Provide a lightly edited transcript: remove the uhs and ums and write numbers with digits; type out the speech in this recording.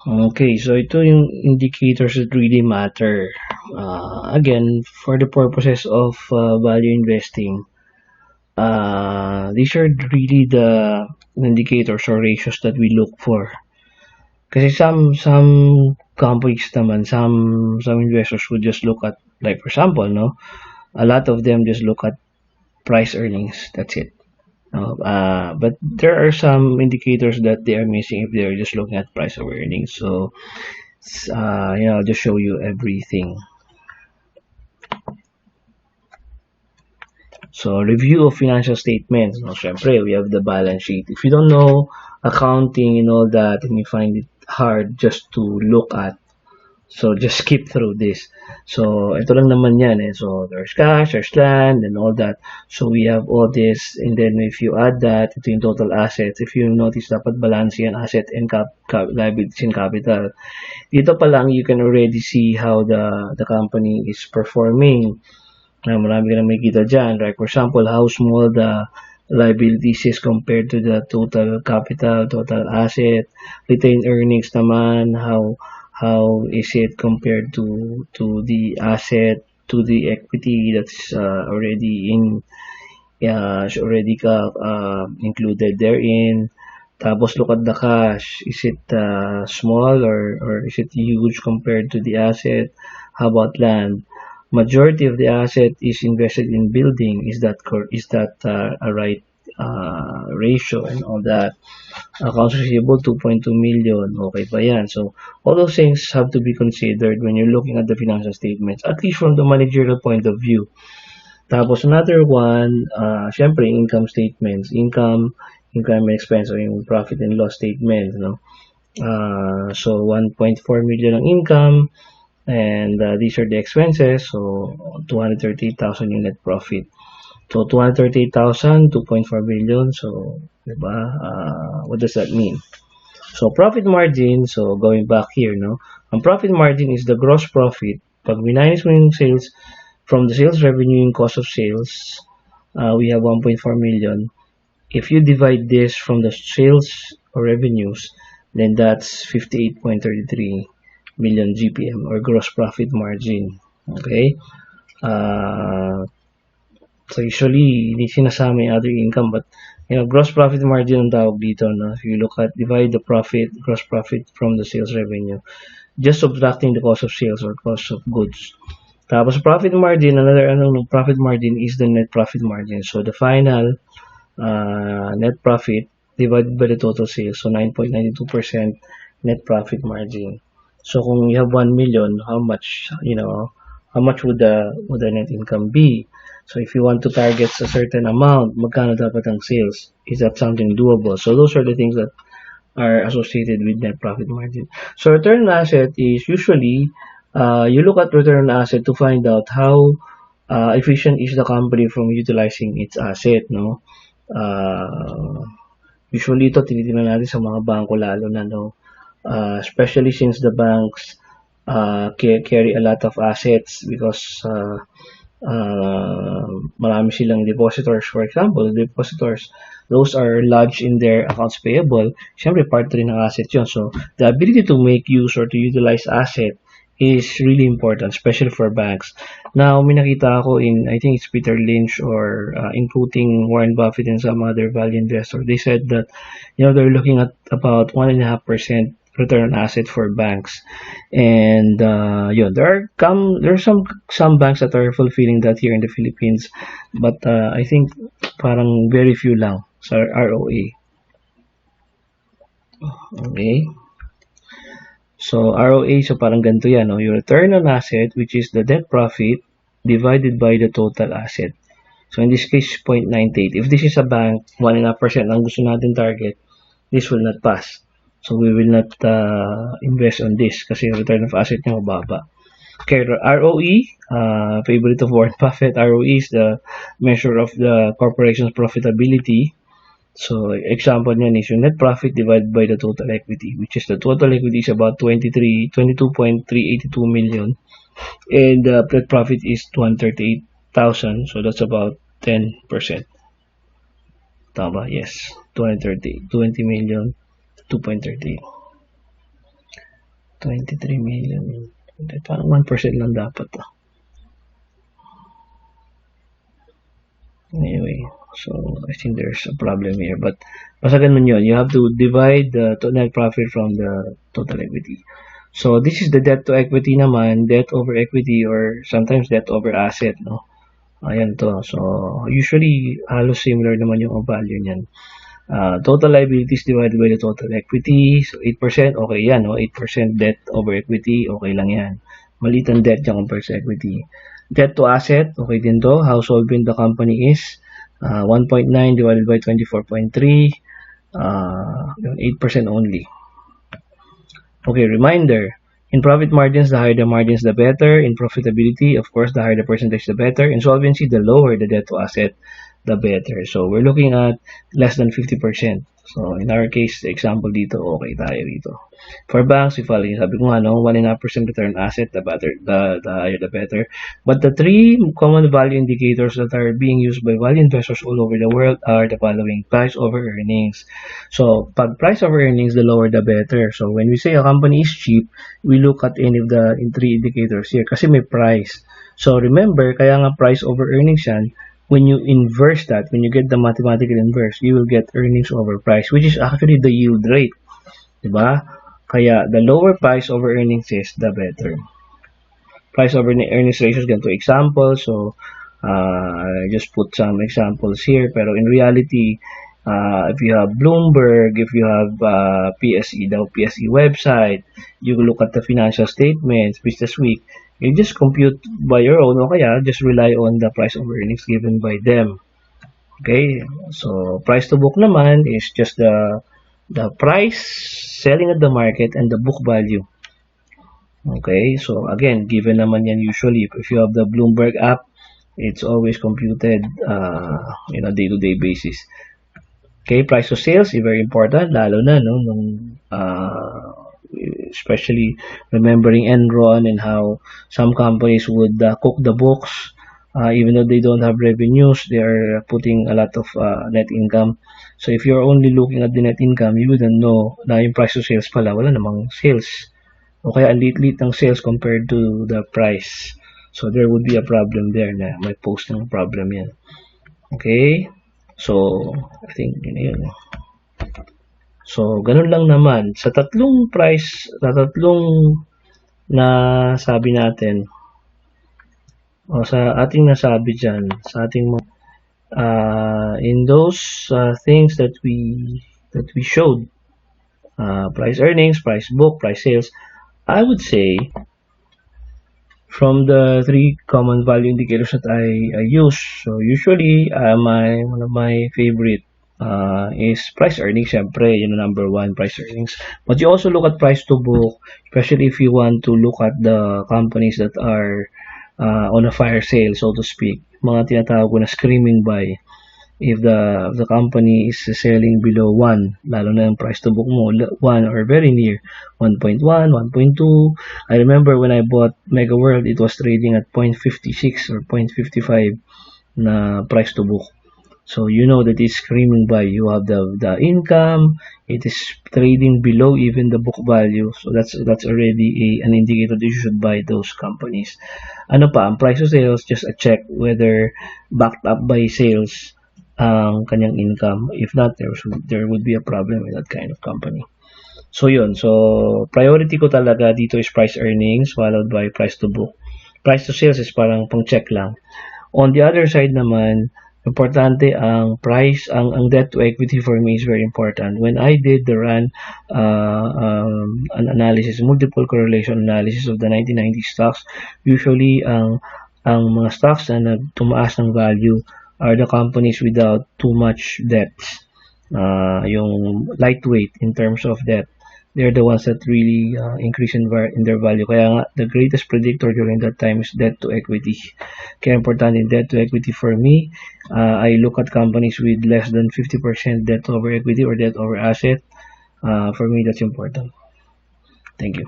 Okay, so ito yung indicators that really matter. Again, for the purposes of value investing, these are really the indicators or ratios that we look for. Kasi some companies naman, some investors would just look at, like for example, no, a lot of them just look at price earnings. That's it. But there are some indicators that they are missing if they're just looking at price of earnings. So, I'll just show you everything. So, review of financial statements. No, syempre, we have the balance sheet. If you don't know accounting and all that, and you find it hard just to look at, so just skip through this. So, ito lang naman yan eh. So, there's cash, there's land, and all that. So, we have all this. And then, if you add that, ito yung total assets. If you notice, dapat balance yan, asset and liabilities and capital. Dito pa lang, you can already see how the company is performing. Marami ka na makikita dyan. Like, for example, how small the liabilities is compared to the total capital, total asset, retained earnings naman, how is it compared to the asset, to the equity that's already in already included therein. Tapos look at the cash. Is it small or is it huge compared to the asset? How about land? Majority of the asset is invested in building. Is that a right ratio and all that? Accounts receivable 2.2 million. Okay pa yan. So all those things have to be considered when you're looking at the financial statements, at least from the managerial point of view. Tapos another one, syempre income statements, income and expense o yung profit and loss statement, no? So 1.4 million ang income and these are the expenses, so 238,000 yung net profit. So 238,000, 2.4 million, so diba? What does that mean? So profit margin, so going back here, no? Ang profit margin is the gross profit. Pag minus mo yung sales from the sales revenue and cost of sales, we have 1.4 million. If you divide this from the sales or revenues, then that's 58.33 million GPM or gross profit margin. Okay? So usually, hindi sinasama yung other income, but gross profit margin ang tawag dito. No? If you look at, divide the gross profit from the sales revenue, just subtracting the cost of sales or cost of goods. Tapos profit margin, another profit margin is the net profit margin. So the final net profit divided by the total sales. So 9.92% net profit margin. So kung you have 1 million, how much would the net income be? So if you want to target a certain amount, magkano dapat ang sales? Is that something doable? So those are the things that are associated with net profit margin. So return on asset is usually you look at return on asset to find out how efficient is the company from utilizing its asset, no? Usually ito tinitingnan natin sa mga bangko lalo na, no? Especially since the banks carry a lot of assets because marami silang depositors. For example, depositors, those are lodged in their accounts payable. Siyempre, part rin ng asset yun. So, the ability to make use or to utilize asset is really important, especially for banks. Now, may nakita ako I think it's Peter Lynch or including Warren Buffett and some other value investors. They said that, they're looking at about 1.5% return on asset for banks. And there are some banks that are fulfilling that here in the Philippines, but I think parang very few lang sa ROA. Okay. So ROA, so parang ganito yan, no? Your return on asset, which is the net profit divided by the total asset. So in this case, 0.98. If this is a bank, 1.5% ang gusto natin target, this will not pass. So we will not invest on this kasi return of asset niya mababa. Okay, ROE, favorite of Warren Buffett, ROE is the measure of the corporation's profitability. So example niyan is yung net profit divided by the total equity, which is the total equity is about 22.382 million, and the net profit is 238,000. So that's about 10%. Tama, yes, 20 million, 2.38. 23 million. Parang 1% lang dapat. Anyway, so I think there's a problem here. But basta ganun yun. You have to divide the net profit from the total equity. So this is the debt to equity naman, debt over equity or sometimes debt over asset, no? Ayan to. So usually halos similar naman yung value niyan. Total liabilities divided by the total equity. So 8%, okay yan, no? 8% debt over equity, okay lang yan. Maliit ang debt yan compared sa equity. Debt to asset, okay din to. How solvent the company is. 1.9 divided by 24.3. 8% only. Okay, reminder. In profit margins, the higher the margins, the better. In profitability, of course, the higher the percentage, the better. In solvency, the lower the debt to asset, the better. So, we're looking at less than 50%. So, in our case, the example dito, okay tayo dito. For banks, if sabi ko nga, no, 1.5% return asset, the higher the better. But the three common value indicators that are being used by value investors all over the world are the following: price over earnings. So, pag price over earnings, the lower the better. So, when we say a company is cheap, we look at any of the three indicators here kasi may price. So, remember, kaya nga price over earnings yan. When you inverse that, when you get the mathematical inverse, you will get earnings over price, which is actually the yield rate. Diba? Kaya, the lower price over earnings is the better. Price over earnings ratio is ganito example. So, I just put some examples here. Pero in reality, if you have Bloomberg, if you have PSE, the PSE website, you look at the financial statements, Business Week, you just compute by your own o kaya just rely on the price over earnings given by them. Okay, so price to book naman is just the price selling at the market and the book value. Okay, so again, given naman yan usually if you have the Bloomberg app, it's always computed in a day-to-day basis. Okay, price to sales is very important, lalo na no, nung especially remembering Enron and how some companies would cook the books even though they don't have revenues, they are putting a lot of net income. So if you're only looking at the net income, you wouldn't know na yung price to sales pala, wala namang sales. O kaya lit-lit ng sales compared to the price. So there would be a problem there na may post ng problem yan. Okay? So, I think yun. So, ganun lang naman. Sa tatlong na sabi natin, o sa ating nasabi dyan, sa ating in those things that we showed, price earnings, price book, price sales, I would say, from the three common value indicators that I use, so usually, one of my favorite is price earnings. Syempre, yun ang number one, price earnings. But you also look at price to book, especially if you want to look at the companies that are on a fire sale, so to speak. Mga tinatawag ko na screaming buy. If the company is selling below 1, lalo na yung price to book mo, 1 or very near, 1.1, 1.2. I remember when I bought Mega World, it was trading at 0.56 or 0.55 na price to book. So you know that it's screaming buy. You have the income. It is trading below even the book value. So that's already an indicator that you should buy those companies. Ano pa, ang price to sales, just a check whether backed up by sales ang kanyang income. If not, there would be a problem with that kind of company. So yun. So priority ko talaga dito is price earnings followed by price to book. Price to sales is parang pang check lang. On the other side naman, importante ang price, ang debt to equity for me is very important. When I did the an analysis, multiple correlation analysis of the 1990 stocks, usually ang mga stocks na tumaas ng value are the companies without too much debt. Yung lightweight in terms of debt. They're the ones that really increase in their value. Kaya nga, the greatest predictor during that time is debt to equity. Kaya important in debt to equity for me, I look at companies with less than 50% debt over equity or debt over asset. For me, that's important. Thank you.